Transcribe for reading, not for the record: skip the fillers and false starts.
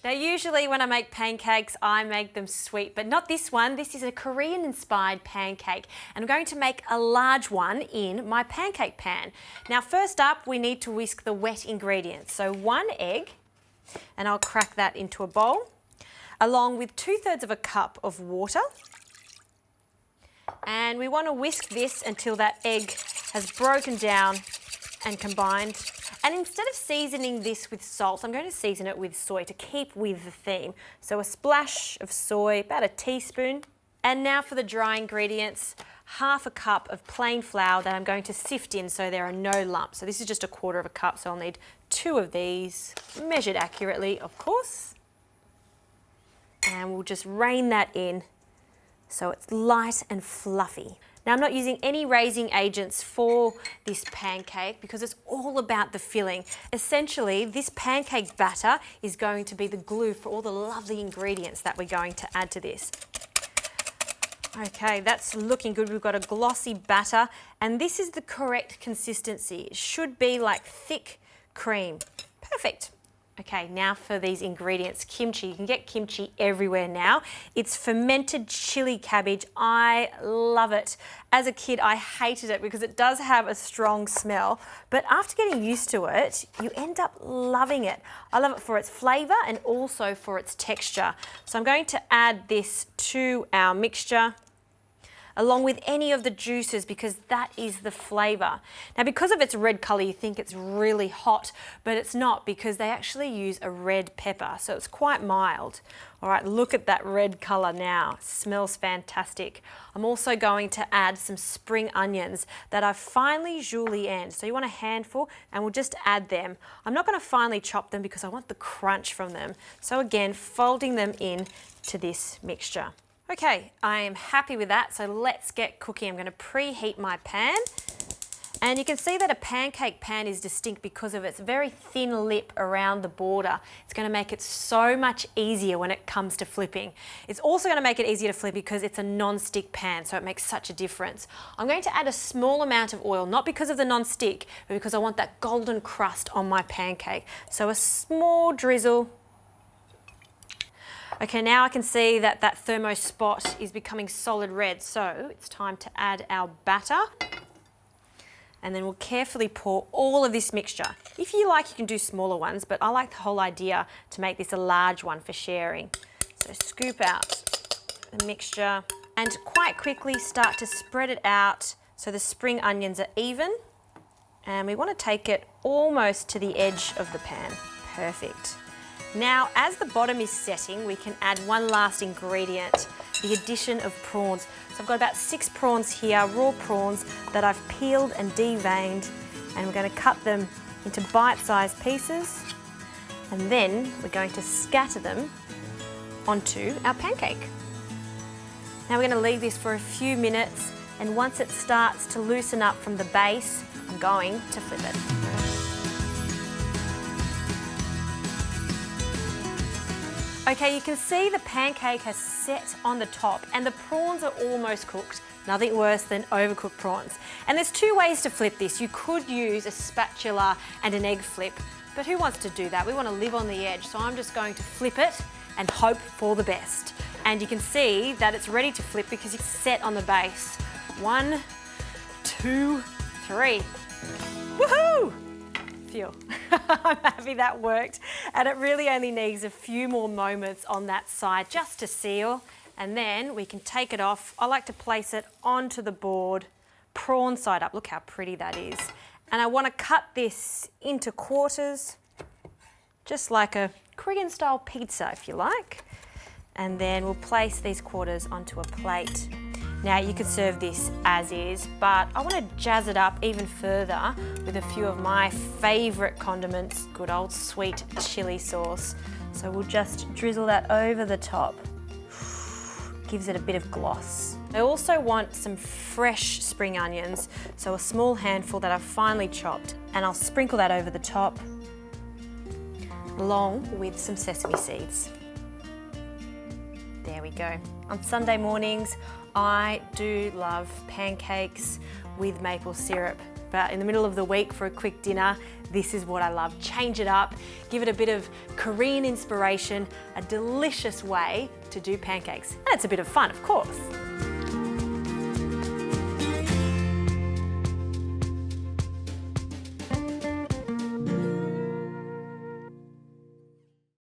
Now usually when I make pancakes, I make them sweet, but not this one. This is a Korean inspired pancake, and I'm going to make a large one in my pancake pan. Now first up, we need to whisk the wet ingredients. So 1 egg, and I'll crack that into a bowl, along with 2/3 of a cup of water. And we want to whisk this until that egg has broken down and combined. And instead of seasoning this with salt, I'm going to season it with soy to keep with the theme. So a splash of soy, about a teaspoon. And now for the dry ingredients, 1/2 cup of plain flour that I'm going to sift in so there are no lumps. So this is just 1/4 cup, so I'll need 2 of these, measured accurately, of course. And we'll just rain that in so it's light and fluffy. Now I'm not using any raising agents for this pancake because it's all about the filling. Essentially, this pancake batter is going to be the glue for all the lovely ingredients that we're going to add to this. Okay, that's looking good. We've got a glossy batter, and this is the correct consistency. It should be like thick cream. Perfect. Okay, now for these ingredients. Kimchi. You can get kimchi everywhere now. It's fermented chili cabbage. I love it. As a kid, I hated it because it does have a strong smell, but after getting used to it, you end up loving it. I love it for its flavour and also for its texture. So I'm going to add this to our mixture, along with any of the juices, because that is the flavour. Now because of its red colour, you think it's really hot, but it's not, because they actually use a red pepper, so it's quite mild. All right, look at that red colour now. It smells fantastic. I'm also going to add some spring onions that I've finely julienned. So you want a handful, and we'll just add them. I'm not going to finely chop them because I want the crunch from them. So again, folding them in to this mixture. Okay, I am happy with that, so let's get cooking. I'm going to preheat my pan. And you can see that a pancake pan is distinct because of its very thin lip around the border. It's going to make it so much easier when it comes to flipping. It's also going to make it easier to flip because it's a non-stick pan, so it makes such a difference. I'm going to add a small amount of oil, not because of the non-stick, but because I want that golden crust on my pancake. So a small drizzle. Okay, now I can see that that thermo spot is becoming solid red, so it's time to add our batter. And then we'll carefully pour all of this mixture. If you like, you can do smaller ones, but I like the whole idea to make this a large one for sharing. So scoop out the mixture and quite quickly start to spread it out so the spring onions are even. And we want to take it almost to the edge of the pan. Perfect. Now, as the bottom is setting, we can add one last ingredient, the addition of prawns. So I've got about 6 prawns here, raw prawns that I've peeled and deveined, and we're going to cut them into bite-sized pieces, and then we're going to scatter them onto our pancake. Now we're going to leave this for a few minutes, and once it starts to loosen up from the base, I'm going to flip it. Okay, you can see the pancake has set on the top and the prawns are almost cooked. Nothing worse than overcooked prawns. And there's 2 ways to flip this. You could use a spatula and an egg flip, but who wants to do that? We want to live on the edge, so I'm just going to flip it and hope for the best. And you can see that it's ready to flip because it's set on the base. 1, 2, 3. Woohoo! Phew. I'm happy that worked, and it really only needs a few more moments on that side just to seal, and then we can take it off. I like to place it onto the board, prawn side up. Look how pretty that is. And I want to cut this into quarters, just like a Korean style pizza if you like, and then we'll place these quarters onto a plate. Now you could serve this as is, but I want to jazz it up even further with a few of my favourite condiments, good old sweet chili sauce. So we'll just drizzle that over the top. Gives it a bit of gloss. I also want some fresh spring onions, so a small handful that I've finely chopped, and I'll sprinkle that over the top, along with some sesame seeds. There we go. On Sunday mornings, I do love pancakes with maple syrup, but in the middle of the week for a quick dinner, This is what I love. Change it up, give it a bit of Korean inspiration, a delicious way to do pancakes. And it's a bit of fun, of course.